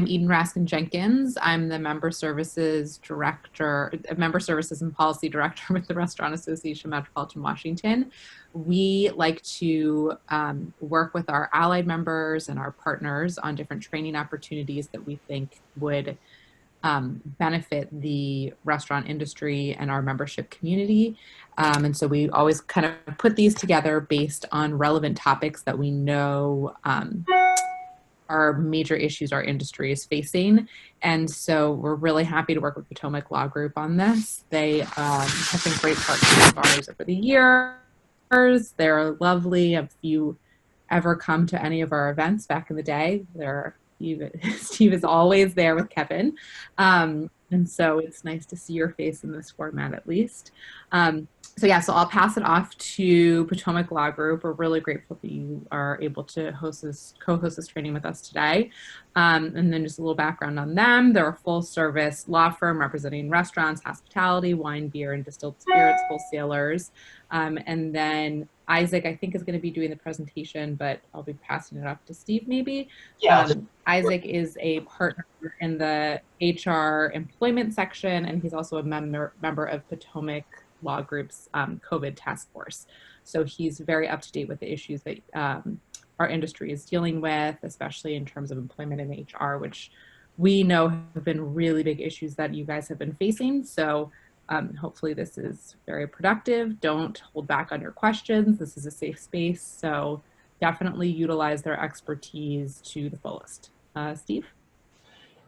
Eden Raskin-Jenkins. I'm the Member Services and Policy Director with the Restaurant Association Metropolitan Washington. We like to work with our allied members and our partners on different training opportunities that we think would benefit the restaurant industry and our membership community. And so we always kind of put these together based on relevant topics that we know are major issues our industry is facing. And so we're really happy to work with Potomac Law Group on this. They have been great partners of ours over the years. They're lovely. If you ever come to any of our events back in the day, Steve is always there with Kevin. And so it's nice to see your face in this format at least. So I'll pass it off to Potomac Law Group. We're really grateful that you are able to co-host this training with us today. And then just a little background on them. They're a full service law firm representing restaurants, hospitality, wine, beer, and distilled spirits wholesalers. And then Isaac, I think, is going to be doing the presentation, but I'll be passing it off to Steve maybe. Yeah. Isaac is a partner in the HR employment section, and he's also a member of Potomac Law Group's COVID task force. So he's very up to date with the issues that our industry is dealing with, especially in terms of employment and HR, which we know have been really big issues that you guys have been facing. So hopefully this is very productive. Don't hold back on your questions. This is a safe space. So definitely utilize their expertise to the fullest. Steve?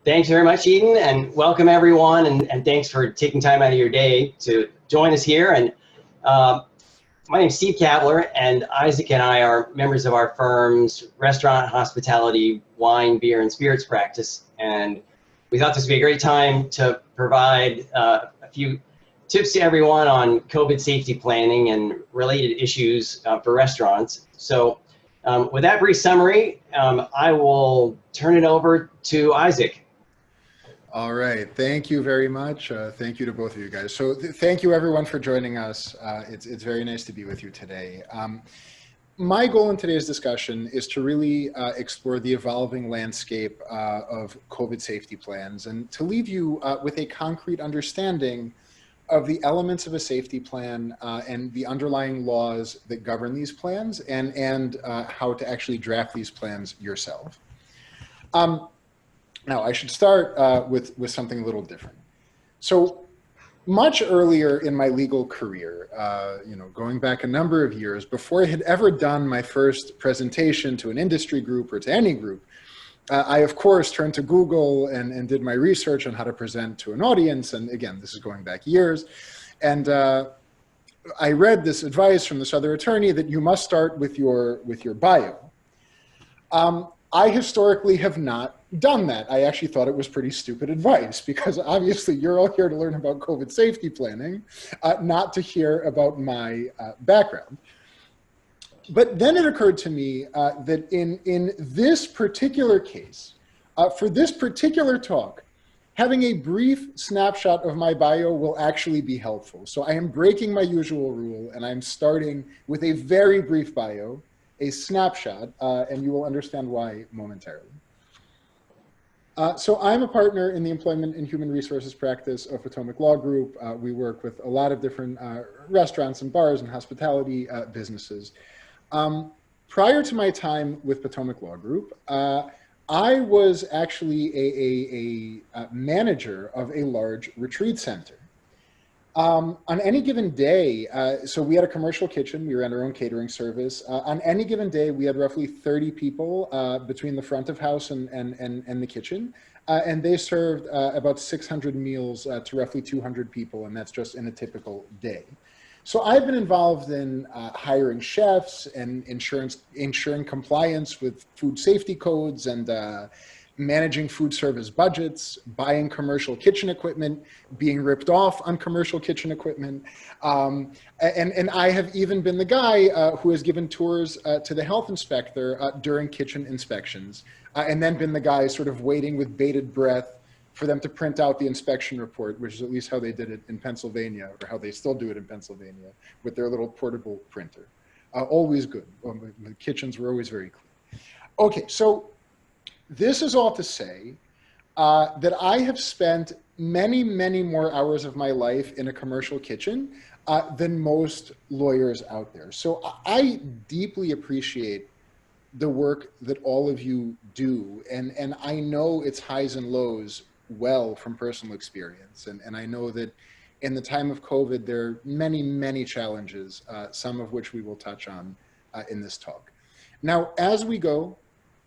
Thanks very much, Eden, and welcome everyone, and thanks for taking time out of your day to join us here. And my name is Steve Kavler, and Isaac and I are members of our firm's restaurant, hospitality, wine, beer, and spirits practice. And we thought this would be a great time to provide a few tips to everyone on COVID safety planning and related issues for restaurants. So with that brief summary, I will turn it over to Isaac. All right, thank you very much. Thank you to both of you guys. So thank you everyone for joining us. It's very nice to be with you today. My goal in today's discussion is to really explore the evolving landscape of COVID safety plans and to leave you with a concrete understanding of the elements of a safety plan and the underlying laws that govern these plans and how to actually draft these plans yourself. Now, I should start with something a little different. So much earlier in my legal career, going back a number of years, before I had ever done my first presentation to an industry group or to any group, I, of course, turned to Google and did my research on how to present to an audience. And again, this is going back years. And I read this advice from this other attorney that you must start with your bio. I historically have not done that. I actually thought it was pretty stupid advice because obviously you're all here to learn about COVID safety planning, not to hear about my background. But then it occurred to me that in this particular case, for this particular talk, having a brief snapshot of my bio will actually be helpful. So I am breaking my usual rule and I'm starting with a very brief bio, a snapshot, and you will understand why momentarily. So I'm a partner in the Employment and Human Resources practice of Potomac Law Group. We work with a lot of different restaurants and bars and hospitality businesses. Prior to my time with Potomac Law Group, I was actually a manager of a large retreat center. On any given day, so we had a commercial kitchen, we ran our own catering service. On any given day, we had roughly 30 people between the front of house and the kitchen. And they served about 600 meals to roughly 200 people, and that's just in a typical day. So I've been involved in hiring chefs and ensuring compliance with food safety codes and managing food service budgets, buying commercial kitchen equipment, being ripped off on commercial kitchen equipment. And I have even been the guy who has given tours to the health inspector during kitchen inspections, and then been the guy sort of waiting with bated breath for them to print out the inspection report, which is at least how they did it in Pennsylvania, or how they still do it in Pennsylvania with their little portable printer. Always good. The kitchens were always very clean. Okay, so this is all to say that I have spent many, many more hours of my life in a commercial kitchen than most lawyers out there. So I deeply appreciate the work that all of you do. And I know its highs and lows well from personal experience. And I know that in the time of COVID, there are many, many challenges, some of which we will touch on in this talk. Now, as we go,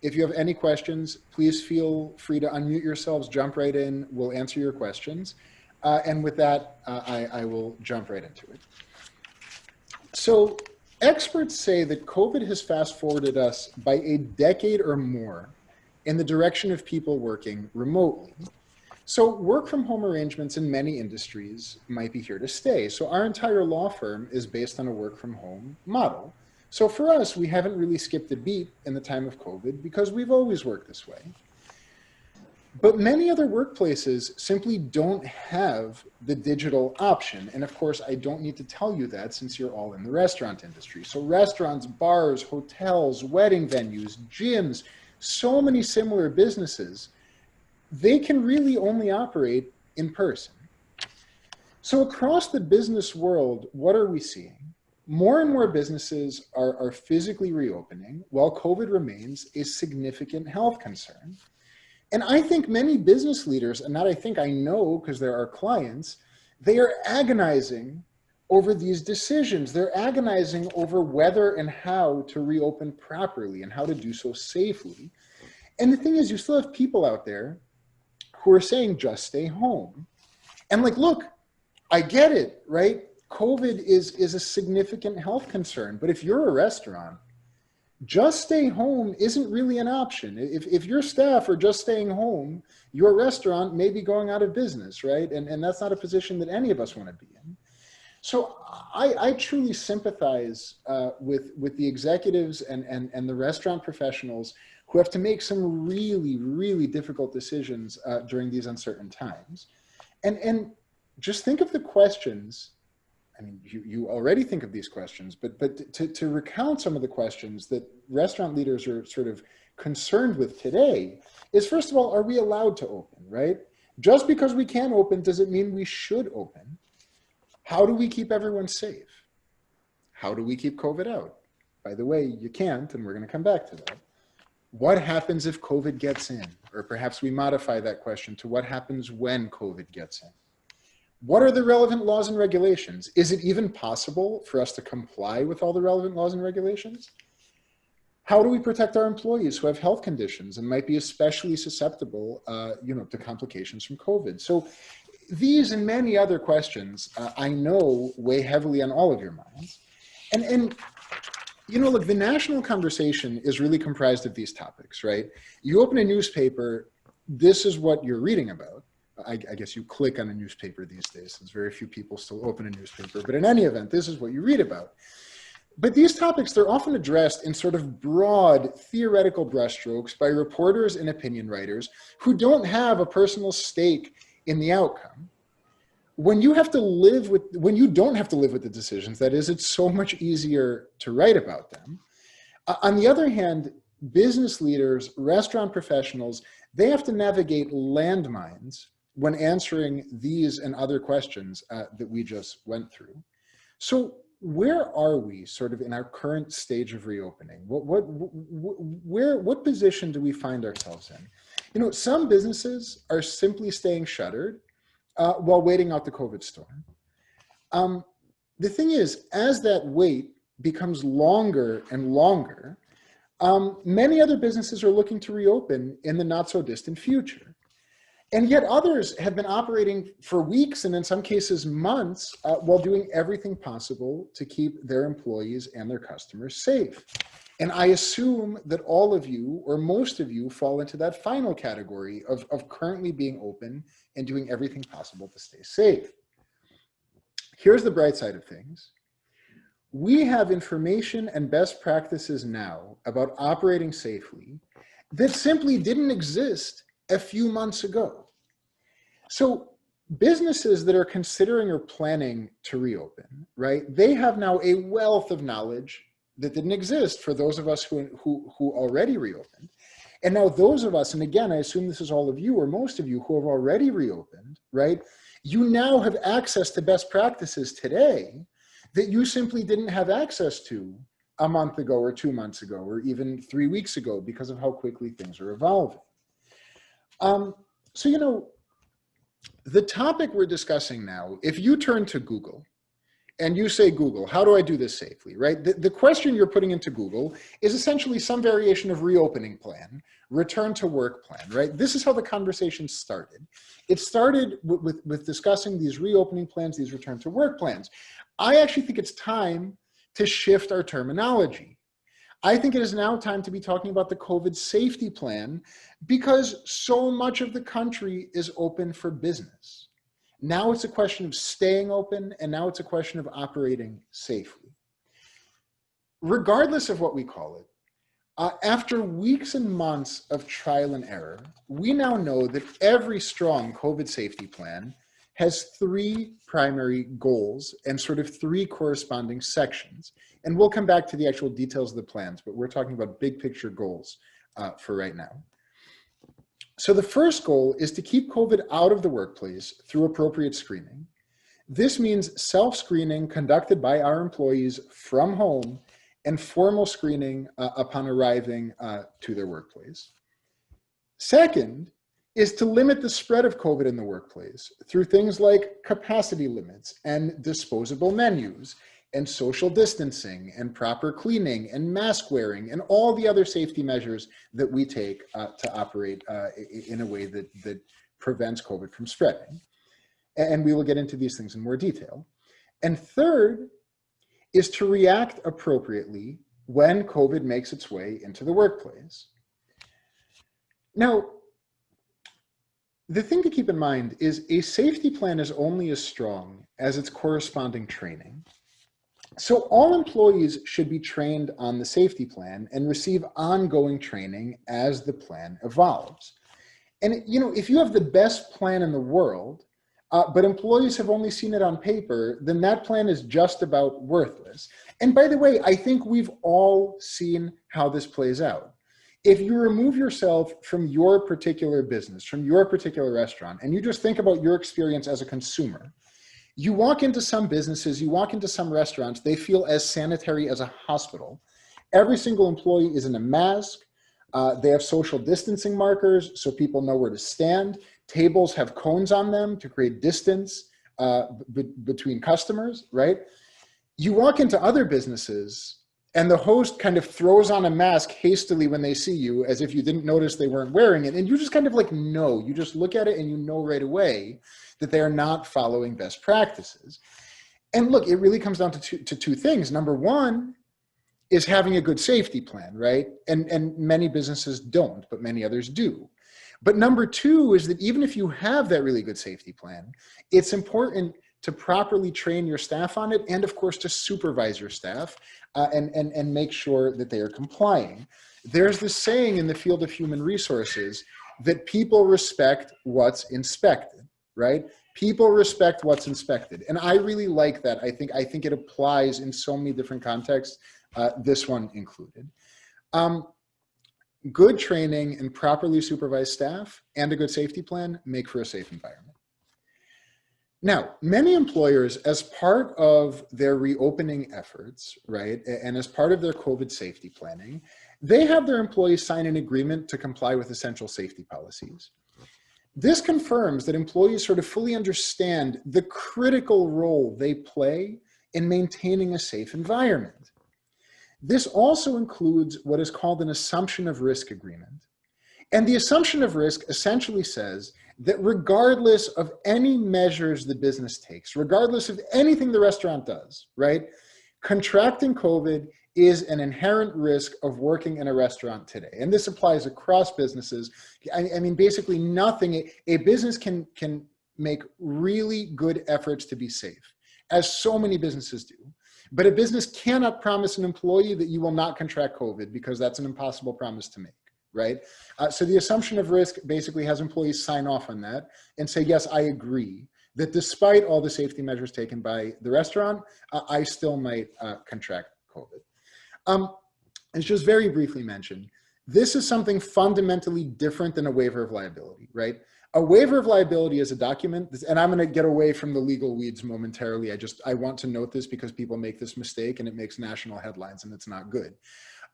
if you have any questions, please feel free to unmute yourselves, jump right in, we'll answer your questions. And with that, I will jump right into it. So experts say that COVID has fast forwarded us by a decade or more in the direction of people working remotely. So work from home arrangements in many industries might be here to stay. So our entire law firm is based on a work from home model. So for us, we haven't really skipped a beat in the time of COVID because we've always worked this way. But many other workplaces simply don't have the digital option. And of course, I don't need to tell you that since you're all in the restaurant industry. So restaurants, bars, hotels, wedding venues, gyms, so many similar businesses, they can really only operate in person. So across the business world, what are we seeing? More and more businesses are physically reopening while COVID remains a significant health concern. And I think many business leaders, and not I think, I know because they're our clients, they are agonizing over these decisions. They're agonizing over whether and how to reopen properly and how to do so safely. And the thing is, you still have people out there who are saying, just stay home. And like, look, I get it, right? COVID is a significant health concern, but if you're a restaurant, just stay home isn't really an option. If your staff are just staying home, your restaurant may be going out of business, right? And that's not a position that any of us want to be in. So I truly sympathize with the executives and the restaurant professionals who have to make some really, really difficult decisions during these uncertain times. And just think of the questions. I mean, you already think of these questions, but to recount some of the questions that restaurant leaders are sort of concerned with today is, first of all, are we allowed to open, right? Just because we can open, does it mean we should open? How do we keep everyone safe? How do we keep COVID out? By the way, you can't, and we're going to come back to that. What happens if COVID gets in? Or perhaps we modify that question to what happens when COVID gets in? What are the relevant laws and regulations? Is it even possible for us to comply with all the relevant laws and regulations? How do we protect our employees who have health conditions and might be especially susceptible to complications from COVID? So these and many other questions, I know, weigh heavily on all of your minds. And look, the national conversation is really comprised of these topics, right? You open a newspaper, this is what you're reading about. I guess you click on a newspaper these days, since very few people still open a newspaper. But in any event, this is what you read about. But these topics, they're often addressed in sort of broad theoretical brushstrokes by reporters and opinion writers who don't have a personal stake in the outcome. When you don't have to live with the decisions, that is, it's so much easier to write about them. On the other hand, business leaders, restaurant professionals, they have to navigate landmines when answering these and other questions that we just went through. So where are we sort of in our current stage of reopening? What position do we find ourselves in? Some businesses are simply staying shuttered while waiting out the COVID storm. The thing is, as that wait becomes longer and longer, many other businesses are looking to reopen in the not so distant future. And yet others have been operating for weeks and in some cases months while doing everything possible to keep their employees and their customers safe. And I assume that all of you or most of you fall into that final category of currently being open and doing everything possible to stay safe. Here's the bright side of things. We have information and best practices now about operating safely that simply didn't exist a few months ago. So businesses that are considering or planning to reopen, right, they have now a wealth of knowledge that didn't exist for those of us who already reopened. And now those of us, and again, I assume this is all of you or most of you who have already reopened, right? You now have access to best practices today that you simply didn't have access to a month ago or 2 months ago, or even 3 weeks ago, because of how quickly things are evolving. So, you know, the topic we're discussing now, if you turn to Google and you say, Google, how do I do this safely, right? The question you're putting into Google is essentially some variation of reopening plan, return to work plan, right? This is how the conversation started. It started with discussing these reopening plans, these return to work plans. I actually think it's time to shift our terminology. I think it is now time to be talking about the COVID safety plan, because so much of the country is open for business. Now it's a question of staying open, and now it's a question of operating safely. Regardless of what we call it, after weeks and months of trial and error, we now know that every strong COVID safety plan has 3 primary goals and sort of 3 corresponding sections. And we'll come back to the actual details of the plans, but we're talking about big picture goals for right now. So the first goal is to keep COVID out of the workplace through appropriate screening. This means self-screening conducted by our employees from home and formal screening upon arriving to their workplace. Second is to limit the spread of COVID in the workplace through things like capacity limits and disposable menus and social distancing and proper cleaning and mask wearing and all the other safety measures that we take to operate in a way that prevents COVID from spreading. And we will get into these things in more detail. And third is to react appropriately when COVID makes its way into the workplace. Now, the thing to keep in mind is a safety plan is only as strong as its corresponding training. So all employees should be trained on the safety plan and receive ongoing training as the plan evolves. And you know, if you have the best plan in the world, but employees have only seen it on paper, then that plan is just about worthless. And by the way, I think we've all seen how this plays out. If you remove yourself from your particular business, from your particular restaurant, and you just think about your experience as a consumer, you walk into some businesses, you walk into some restaurants, they feel as sanitary as a hospital. Every single employee is in a mask. They have social distancing markers so people know where to stand. Tables have cones on them to create distance between customers, right? You walk into other businesses and the host kind of throws on a mask hastily when they see you, as if you didn't notice they weren't wearing it. And you just kind of like know, you just look at it and you know right away that they are not following best practices. And look, it really comes down to two things. Number one is having a good safety plan, right? And many businesses don't, but many others do. But number two is that even if you have that really good safety plan, it's important to properly train your staff on it, and of course to supervise your staff and make sure that they are complying. There's this saying in the field of human resources that people respect what's inspected, right? People respect what's inspected. And I really like that. I think it applies in so many different contexts, this one included. Good training and properly supervised staff and a good safety plan make for a safe environment. Now, many employers, as part of their reopening efforts, right, and as part of their COVID safety planning, they have their employees sign an agreement to comply with essential safety policies. This confirms that employees sort of fully understand the critical role they play in maintaining a safe environment. This also includes what is called an assumption of risk agreement. And the assumption of risk essentially says that regardless of any measures the business takes, regardless of anything the restaurant does, right, contracting COVID is an inherent risk of working in a restaurant today. And this applies across businesses. I mean, basically nothing, a business can make really good efforts to be safe, as so many businesses do. But a business cannot promise an employee that you will not contract COVID, because that's an impossible promise to make, right? So the assumption of risk basically has employees sign off on that and say, yes, I agree that despite all the safety measures taken by the restaurant, I still might contract COVID. As just very briefly mentioned, This is something fundamentally different than a waiver of liability, right? A waiver of liability is a document, and I'm going to get away from the legal weeds momentarily. I want to note this because people make this mistake and it makes national headlines and it's not good.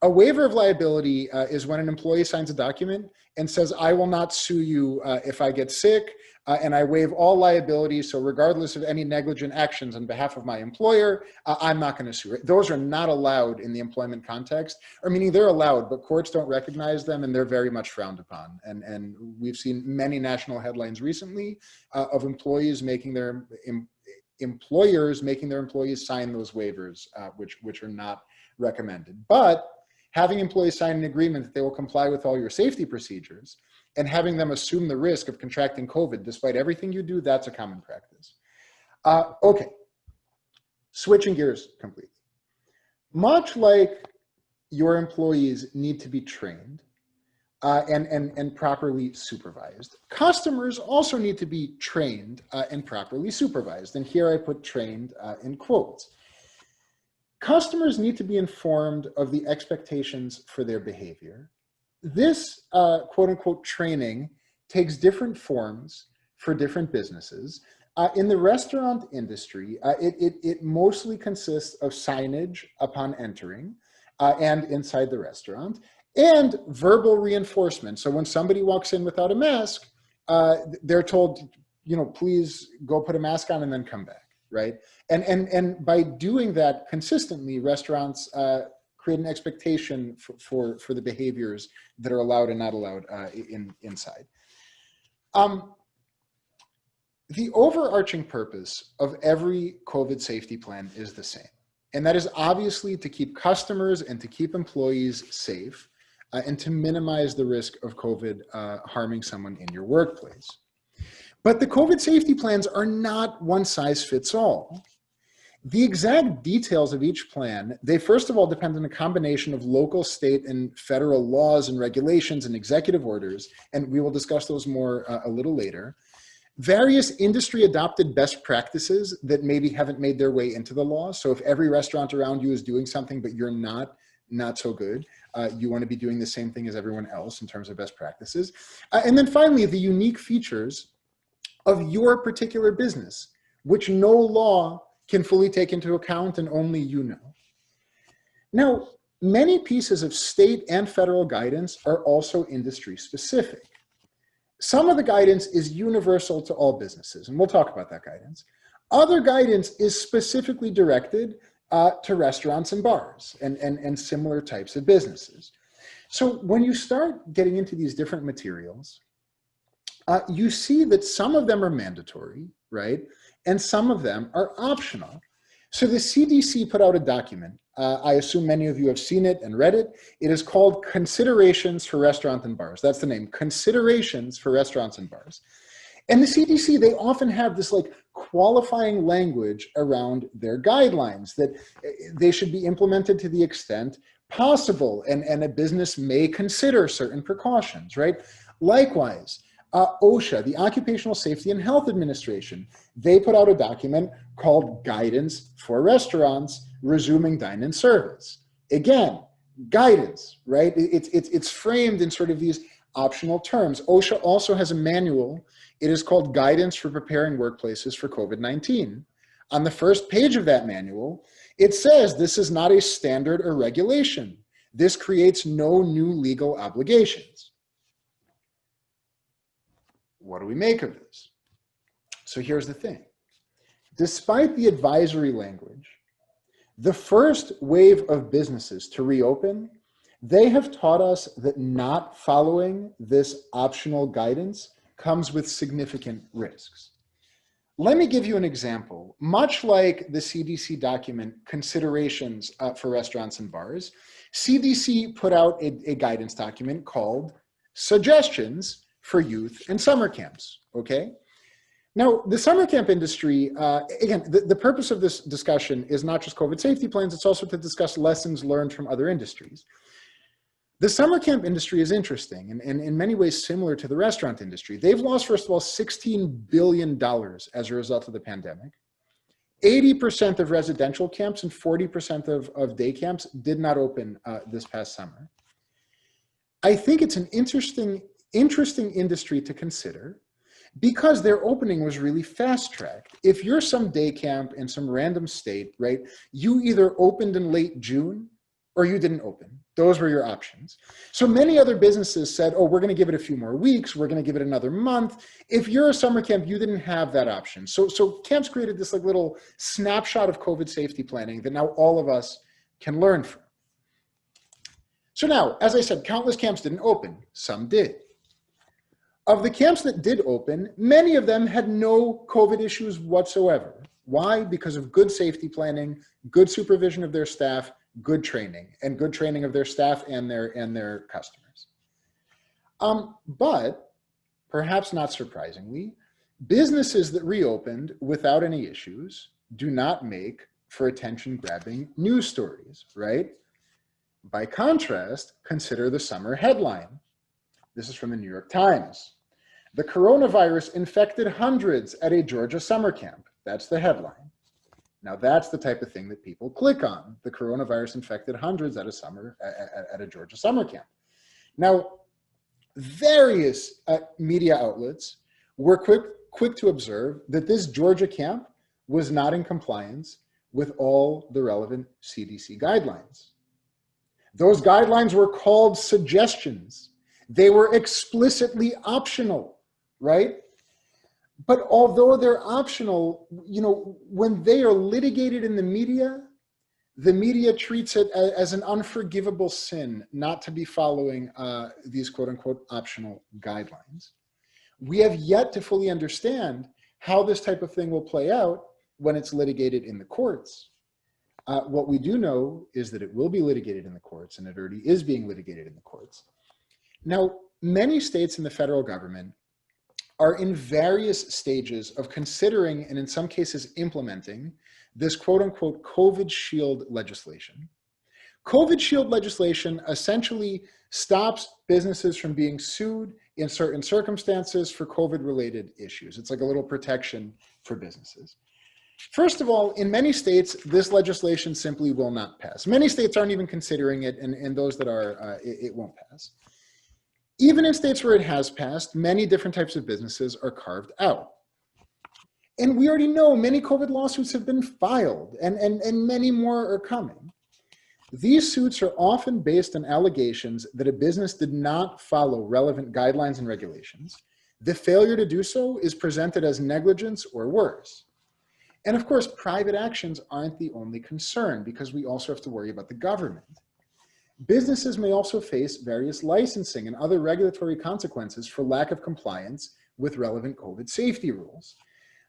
A waiver of liability is when an employee signs a document and says, I will not sue you if I get sick, and I waive all liability. So regardless of any negligent actions on behalf of my employer, I'm not going to sue. Those are not allowed in the employment context, or meaning they're allowed, but courts don't recognize them and they're very much frowned upon. And we've seen many national headlines recently of employees making their employers making their employees sign those waivers, which are not recommended. But having employees sign an agreement that they will comply with all your safety procedures and having them assume the risk of contracting COVID despite everything you do, that's a common practice. Okay, switching gears completely. Much like your employees need to be trained and properly supervised, customers also need to be trained and properly supervised. And here I put trained in quotes. Customers need to be informed of the expectations for their behavior. This quote unquote training takes different forms for different businesses. In the restaurant industry, it mostly consists of signage upon entering and inside the restaurant, and verbal reinforcement. So when somebody walks in without a mask, they're told, please go put a mask on and then come back. Right, and by doing that consistently, restaurants create an expectation for the behaviors that are allowed and not allowed inside. The overarching purpose of every COVID safety plan is the same, and that is obviously to keep customers and to keep employees safe and to minimize the risk of COVID harming someone in your workplace. But the COVID safety plans are not one size fits all. The exact details of each plan, they first of all depend on a combination of local, state, and federal laws and regulations and executive orders, and we will discuss those more a little later. Various industry adopted best practices that maybe haven't made their way into the law. So if every restaurant around you is doing something, but you're not so good, you want to be doing the same thing as everyone else in terms of best practices. And then finally, the unique features of your particular business, which no law can fully take into account and only you know. Now, many pieces of state and federal guidance are also industry specific. Some of the guidance is universal to all businesses, and we'll talk about that guidance. Other guidance is specifically directed to restaurants and bars and similar types of businesses. So when you start getting into these different materials, you see that some of them are mandatory, right? And some of them are optional. So the CDC put out a document. I assume many of you have seen it and read it. It is called Considerations for Restaurants and Bars. That's the name, Considerations for Restaurants and Bars. And the CDC, they often have this like qualifying language around their guidelines that they should be implemented to the extent possible, and a business may consider certain precautions, right? Likewise, OSHA, the Occupational Safety and Health Administration, they put out a document called Guidance for Restaurants Resuming Dine-in Service. Again, guidance, right? It's framed in sort of these optional terms. OSHA also has a manual. It is called Guidance for Preparing Workplaces for COVID-19. On the first page of that manual, it says this is not a standard or regulation. This creates no new legal obligations. What do we make of this? So here's the thing. Despite the advisory language, the first wave of businesses to reopen, they have taught us that not following this optional guidance comes with significant risks. Let me give you an example. Much like the CDC document, Considerations for Restaurants and Bars, CDC put out a guidance document called Suggestions for Youth and Summer Camps, okay? Now, the summer camp industry, again, the purpose of this discussion is not just COVID safety plans, it's also to discuss lessons learned from other industries. The summer camp industry is interesting and in many ways similar to the restaurant industry. They've lost, first of all, $16 billion as a result of the pandemic. 80% of residential camps and 40% of day camps did not open this past summer. I think it's an interesting industry to consider because their opening was really fast-tracked. If you're some day camp in some random state, right, you either opened in late June or you didn't open. Those were your options. So many other businesses said, oh, we're going to give it a few more weeks. We're going to give it another month. If you're a summer camp, you didn't have that option. So camps created this like little snapshot of COVID safety planning that now all of us can learn from. So now, as I said, countless camps didn't open. Some did. Of the camps that did open, many of them had no COVID issues whatsoever. Why? Because of good safety planning, good supervision of their staff, good training, and good training of their staff and their customers. But perhaps not surprisingly, businesses that reopened without any issues do not make for attention-grabbing news stories, right? By contrast, consider the summer headline. This is from the New York Times. The coronavirus infected hundreds at a Georgia summer camp. That's the headline. Now that's the type of thing that people click on. The coronavirus infected hundreds at a Georgia summer camp. Now, various media outlets were quick to observe that this Georgia camp was not in compliance with all the relevant CDC guidelines. Those guidelines were called suggestions. They were explicitly optional, right? But although they're optional, you know, when they are litigated in the media treats it as an unforgivable sin not to be following these quote unquote optional guidelines. We have yet to fully understand how this type of thing will play out when it's litigated in the courts. What we do know is that it will be litigated in the courts, and it already is being litigated in the courts. Now, many states in the federal government are in various stages of considering, and in some cases implementing, this quote unquote COVID shield legislation. COVID shield legislation essentially stops businesses from being sued in certain circumstances for COVID related issues. It's like a little protection for businesses. First of all, in many states, this legislation simply will not pass. Many states aren't even considering it, and those that are, it won't pass. Even in states where it has passed, many different types of businesses are carved out. And we already know many COVID lawsuits have been filed, and many more are coming. These suits are often based on allegations that a business did not follow relevant guidelines and regulations. The failure to do so is presented as negligence or worse. And of course, private actions aren't the only concern, because we also have to worry about the government. Businesses may also face various licensing and other regulatory consequences for lack of compliance with relevant COVID safety rules.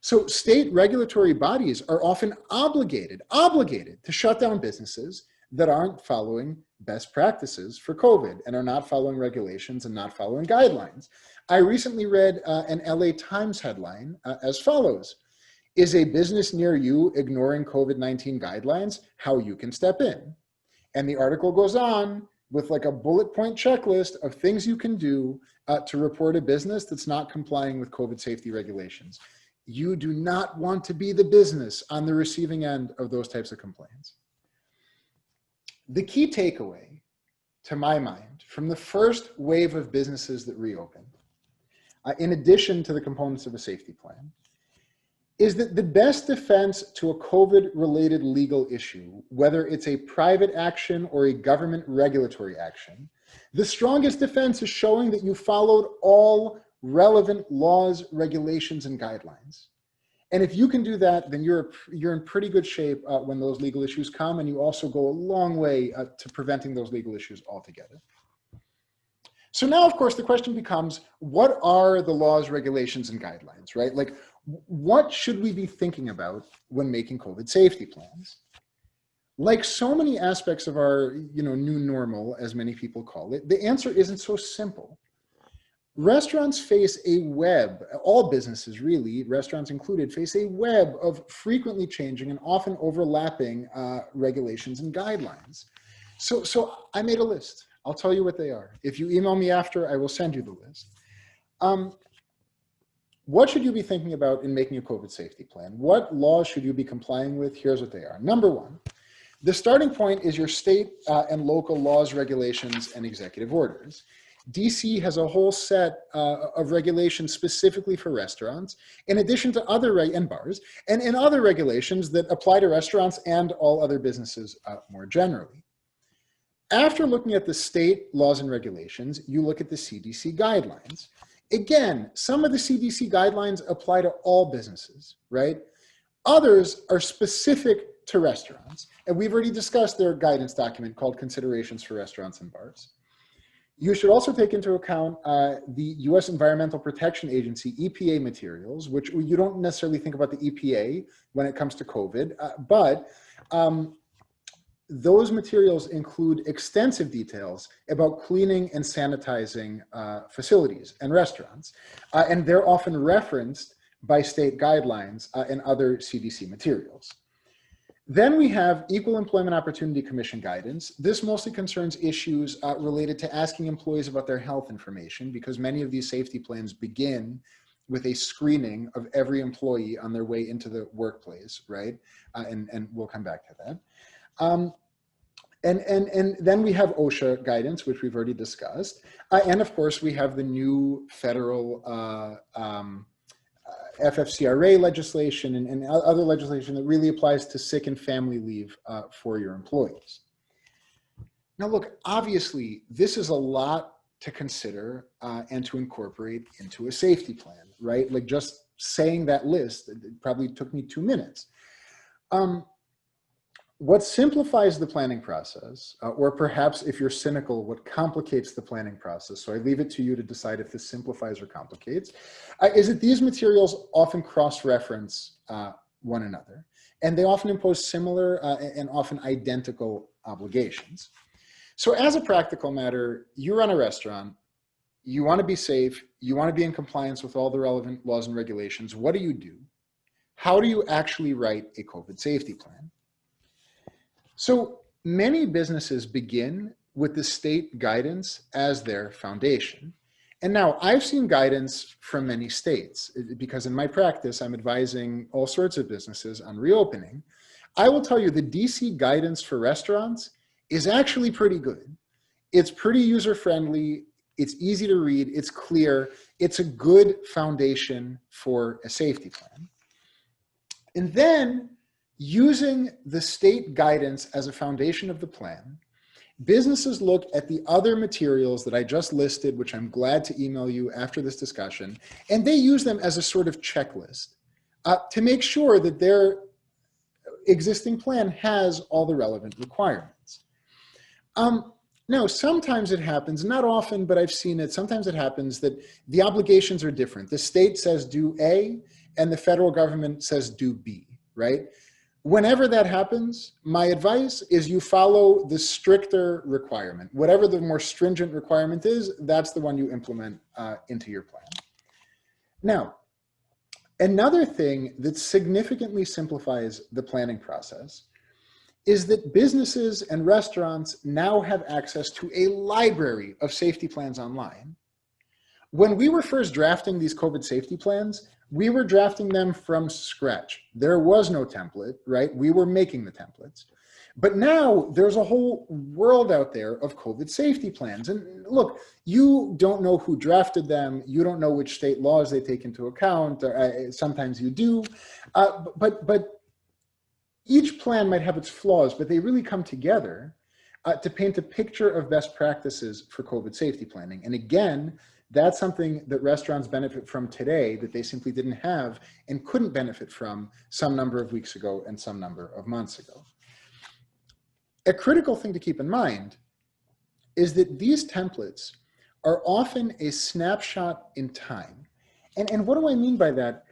So state regulatory bodies are often obligated to shut down businesses that aren't following best practices for COVID and are not following regulations and not following guidelines. I recently read an LA Times headline as follows: "Is a business near you ignoring COVID-19 guidelines? How you can step in." And the article goes on with like a bullet point checklist of things you can do to report a business that's not complying with COVID safety regulations. You do not want to be the business on the receiving end of those types of complaints. The key takeaway, to my mind, from the first wave of businesses that reopened, in addition to the components of a safety plan, is that the best defense to a COVID-related legal issue, whether it's a private action or a government regulatory action, the strongest defense is showing that you followed all relevant laws, regulations, and guidelines. And if you can do that, then you're in pretty good shape when those legal issues come, and you also go a long way to preventing those legal issues altogether. So now, of course, the question becomes, what are the laws, regulations, and guidelines, right? Like, what should we be thinking about when making COVID safety plans? Like so many aspects of our, new normal, as many people call it, the answer isn't so simple. Restaurants face a web, all businesses really, restaurants included, face a web of frequently changing and often overlapping regulations and guidelines. So I made a list. I'll tell you what they are. If you email me after, I will send you the list. What should you be thinking about in making a COVID safety plan? What laws should you be complying with? Here's what they are. Number one, the starting point is your state and local laws, regulations, and executive orders. DC has a whole set of regulations specifically for restaurants, in addition to other and bars, and other regulations that apply to restaurants and all other businesses more generally. After looking at the state laws and regulations, you look at the CDC guidelines. Again, some of the CDC guidelines apply to all businesses, right? Others are specific to restaurants, and we've already discussed their guidance document called Considerations for Restaurants and Bars. You should also take into account the US Environmental Protection Agency, EPA materials, which you don't necessarily think about the EPA when it comes to COVID, but those materials include extensive details about cleaning and sanitizing facilities and restaurants, and they're often referenced by state guidelines and other CDC materials. Then we have Equal Employment Opportunity Commission guidance. This mostly concerns issues related to asking employees about their health information, because many of these safety plans begin with a screening of every employee on their way into the workplace, right? And we'll come back to that. And then we have OSHA guidance, which we've already discussed. And of course, we have the new federal FFCRA legislation and other legislation that really applies to sick and family leave for your employees. Now look, obviously, this is a lot to consider and to incorporate into a safety plan, right? Like just saying that list, it probably took me 2 minutes. What simplifies the planning process, or perhaps if you're cynical, what complicates the planning process, so I leave it to you to decide if this simplifies or complicates, is that these materials often cross-reference one another, and they often impose similar and often identical obligations. So as a practical matter, you run a restaurant, you want to be safe, you want to be in compliance with all the relevant laws and regulations. What do? How do you actually write a COVID safety plan? So many businesses begin with the state guidance as their foundation. And now I've seen guidance from many states because in my practice, I'm advising all sorts of businesses on reopening. I will tell you the DC guidance for restaurants is actually pretty good. It's pretty user-friendly. It's easy to read. It's clear. It's a good foundation for a safety plan. And then using the state guidance as a foundation of the plan, businesses look at the other materials that I just listed, which I'm glad to email you after this discussion, and they use them as a sort of checklist to make sure that their existing plan has all the relevant requirements. Now, sometimes it happens, not often, but I've seen it, sometimes it happens that the obligations are different. The state says do A, and the federal government says do B, right? Whenever that happens, my advice is you follow the stricter requirement. Whatever the more stringent requirement is, that's the one you implement into your plan. Now, another thing that significantly simplifies the planning process is that businesses and restaurants now have access to a library of safety plans online. When we were first drafting these COVID safety plans, we were drafting them from scratch. There was no template, right? We were making the templates. But now there's a whole world out there of COVID safety plans. And look, you don't know who drafted them. You don't know which state laws they take into account. Sometimes you do. But each plan might have its flaws, but they really come together to paint a picture of best practices for COVID safety planning. And again, that's something that restaurants benefit from today that they simply didn't have and couldn't benefit from some number of weeks ago and some number of months ago. A critical thing to keep in mind is that these templates are often a snapshot in time. And what do I mean by that?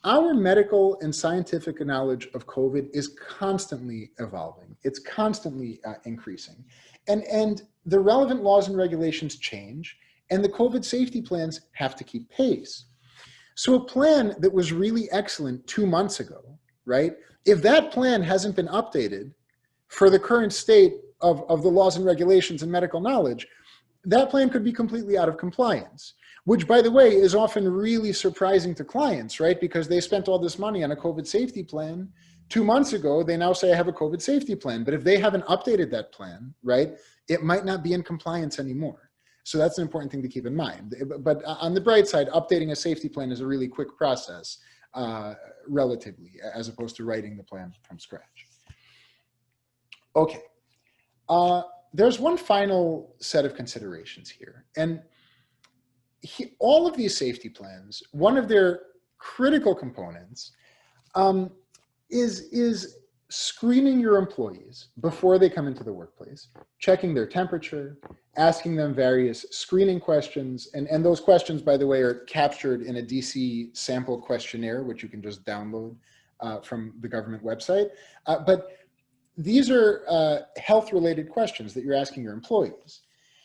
Our medical and scientific knowledge of COVID is constantly evolving. It's constantly increasing. And the relevant laws and regulations change, and the COVID safety plans have to keep pace. So a plan that was really excellent 2 months ago, right? If that plan hasn't been updated for the current state of the laws and regulations and medical knowledge, that plan could be completely out of compliance, which by the way, is often really surprising to clients, right? Because they spent all this money on a COVID safety plan 2 months ago, they now say I have a COVID safety plan. But if they haven't updated that plan, right, it might not be in compliance anymore. So that's an important thing to keep in mind. But on the bright side, updating a safety plan is a really quick process, relatively, as opposed to writing the plan from scratch. Okay. There's one final set of considerations here. And all of these safety plans, one of their critical components is screening your employees before they come into the workplace, checking their temperature, asking them various screening questions. And those questions, by the way, are captured in a DC sample questionnaire, which you can just download from the government website. But these are health-related questions that you're asking your employees.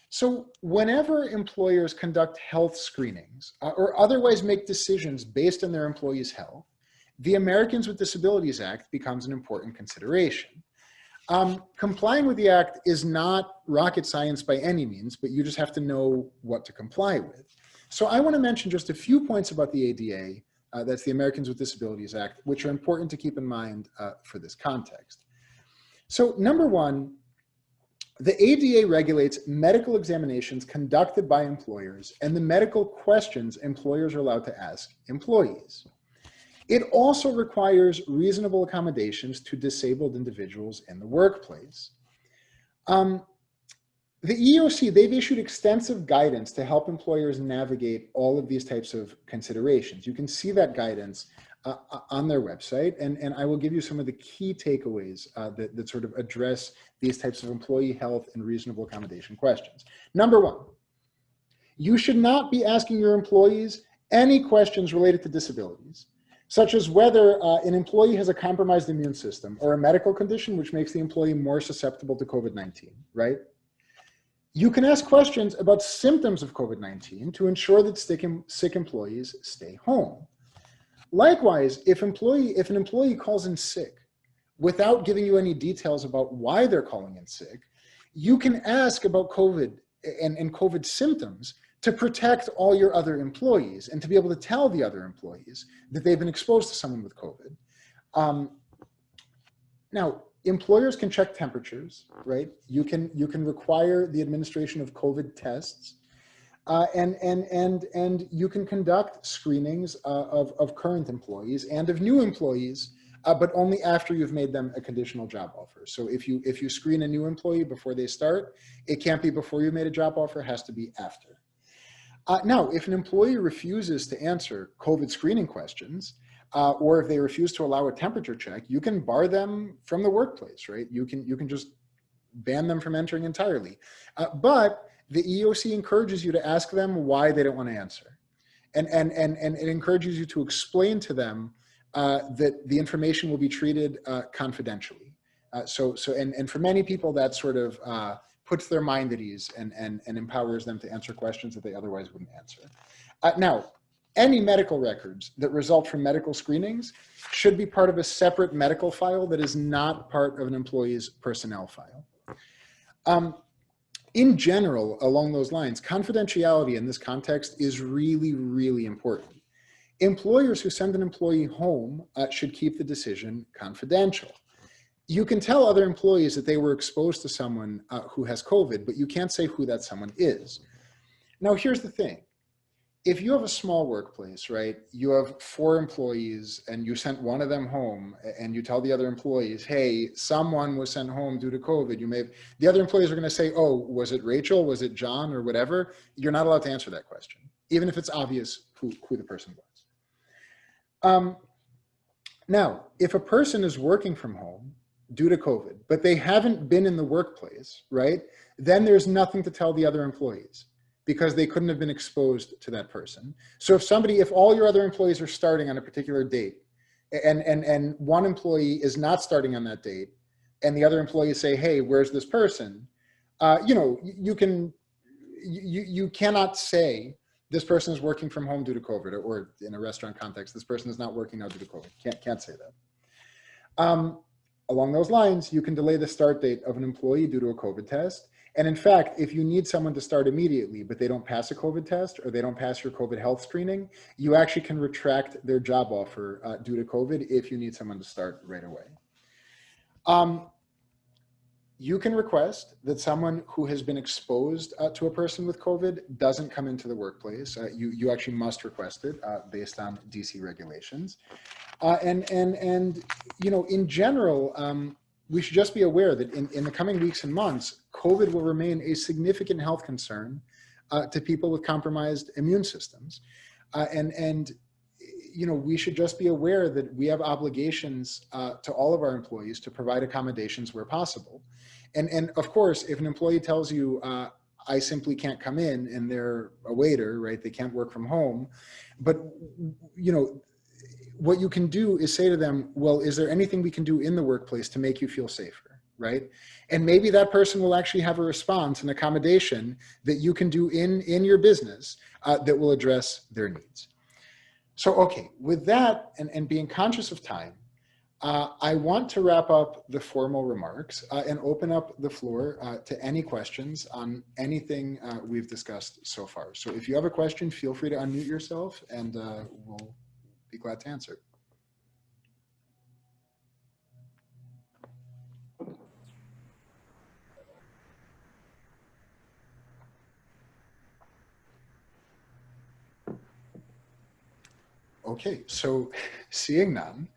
So whenever employers conduct health screenings or otherwise make decisions based on their employees' health, the Americans with Disabilities Act becomes an important consideration. Complying with the Act is not rocket science by any means, but you just have to know what to comply with. So I want to mention just a few points about the ADA, that's the Americans with Disabilities Act, which are important to keep in mind for this context. So number one, the ADA regulates medical examinations conducted by employers and the medical questions employers are allowed to ask employees. It also requires reasonable accommodations to disabled individuals in the workplace. The EEOC, they've issued extensive guidance to help employers navigate all of these types of considerations. You can see that guidance on their website, and I will give you some of the key takeaways that sort of address these types of employee health and reasonable accommodation questions. Number one, you should not be asking your employees any questions related to disabilities, such as whether an employee has a compromised immune system or a medical condition which makes the employee more susceptible to COVID-19, right? You can ask questions about symptoms of COVID-19 to ensure that sick employees stay home. Likewise, if an employee calls in sick without giving you any details about why they're calling in sick, you can ask about COVID and COVID symptoms to protect all your other employees and to be able to tell the other employees that they've been exposed to someone with COVID. Now, employers can check temperatures, right? You can require the administration of COVID tests. And you can conduct screenings of current employees and of new employees, but only after you've made them a conditional job offer. So if you screen a new employee before they start, it can't be before you made a job offer, it has to be after. Now, if an employee refuses to answer COVID screening questions, or if they refuse to allow a temperature check, you can bar them from the workplace, right? You can just ban them from entering entirely. But the EEOC encourages you to ask them why they don't want to answer. And it encourages you to explain to them that the information will be treated confidentially. And for many people, that sort of puts their mind at ease and empowers them to answer questions that they otherwise wouldn't answer. Now, any medical records that result from medical screenings should be part of a separate medical file that is not part of an employee's personnel file. In general, along those lines, confidentiality in this context is really, really important. Employers who send an employee home should keep the decision confidential. You can tell other employees that they were exposed to someone who has COVID, but you can't say who that someone is. Now, here's the thing. If you have a small workplace, right, you have 4 employees and you sent one of them home and you tell the other employees, hey, someone was sent home due to COVID, the other employees are going to say, oh, was it Rachel, was it John, or whatever? You're not allowed to answer that question, even if it's obvious who the person was. Now, if a person is working from home due to COVID, but they haven't been in the workplace, right, then there's nothing to tell the other employees, because they couldn't have been exposed to that person. So if all your other employees are starting on a particular date and one employee is not starting on that date and the other employees say, hey, where's this person? You cannot say this person is working from home due to COVID, or in a restaurant context, this person is not working now due to COVID. Can't say that. Along those lines, you can delay the start date of an employee due to a COVID test. And in fact, if you need someone to start immediately, but they don't pass a COVID test or they don't pass your COVID health screening, you actually can retract their job offer due to COVID if you need someone to start right away. you can request that someone who has been exposed to a person with COVID doesn't come into the workplace. You actually must request it based on DC regulations. And you know, in general, we should just be aware that in the coming weeks and months, COVID will remain a significant health concern to people with compromised immune systems. And you know, we should just be aware that we have obligations to all of our employees to provide accommodations where possible. And of course, if an employee tells you, I simply can't come in, and they're a waiter, right? They can't work from home. But, you know, what you can do is say to them, well, is there anything we can do in the workplace to make you feel safer, right? And maybe that person will actually have a response, an accommodation that you can do in your business that will address their needs. So, okay, with that and being conscious of time, I want to wrap up the formal remarks and open up the floor to any questions on anything we've discussed so far. So if you have a question, feel free to unmute yourself and we'll be glad to answer. Okay, so seeing none,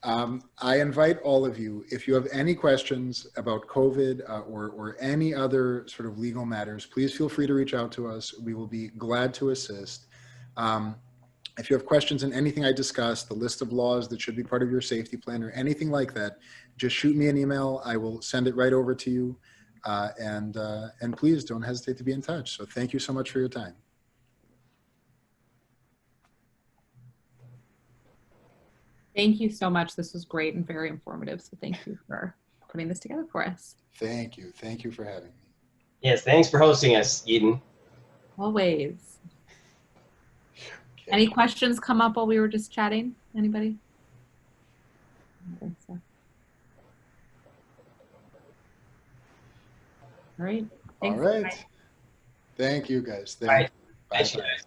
I invite all of you, if you have any questions about COVID or any other sort of legal matters, please feel free to reach out to us. We will be glad to assist. If you have questions on anything I discussed, the list of laws that should be part of your safety plan or anything like that, just shoot me an email. I will send it right over to you. And please don't hesitate to be in touch. So thank you so much for your time. Thank you so much. This was great and very informative. So thank you for putting this together for us. Thank you. Thank you for having me. Yes, thanks for hosting us, Eden. Always. Okay. Any questions come up while we were just chatting? Anybody? I don't think so. All right. Thanks. All right. Thank you, guys. Thank you. Bye. Thanks, guys.